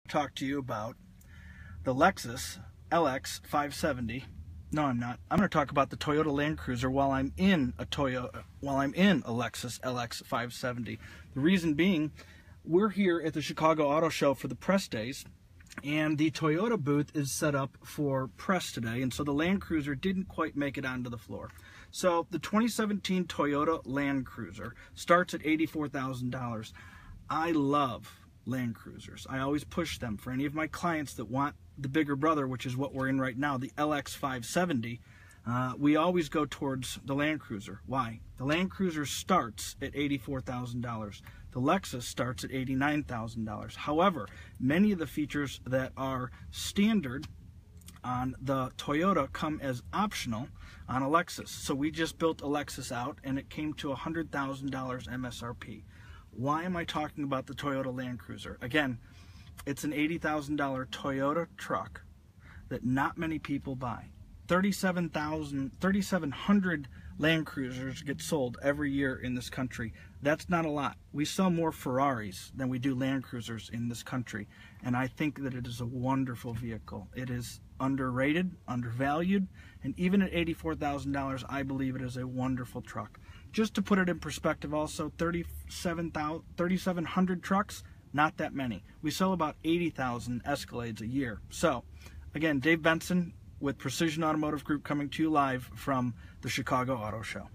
Talk to you about the Lexus LX 570. No, I'm not. I'm going to talk about the Toyota Land Cruiser while I'm in a Lexus LX 570. The reason being, we're here at the Chicago Auto Show for the press days, and the Toyota booth is set up for press today, and so the Land Cruiser didn't quite make it onto the floor. So the 2017 Toyota Land Cruiser starts at $84,000. I love Land Cruisers. I always push them for any of my clients that want the bigger brother, which is what we're in right now, the LX 570. We always go towards the Land Cruiser. Why? The Land Cruiser starts at $84,000. The Lexus starts at $89,000. However, many of the features that are standard on the Toyota come as optional on a Lexus. So we just built a Lexus out, and it came to $100,000 MSRP. Why am I talking about the Toyota Land Cruiser? Again, it's an $80,000 Toyota truck that not many people buy. 3,700 Land Cruisers get sold every year in this country. That's not a lot. We sell more Ferraris than we do Land Cruisers in this country, and I think that it is a wonderful vehicle. It is underrated, undervalued, and even at $84,000, I believe it is a wonderful truck. Just to put it in perspective also, 3,700 trucks, not that many. We sell about 80,000 Escalades a year. So, again, Dave Benson with Precision Automotive Group coming to you live from the Chicago Auto Show.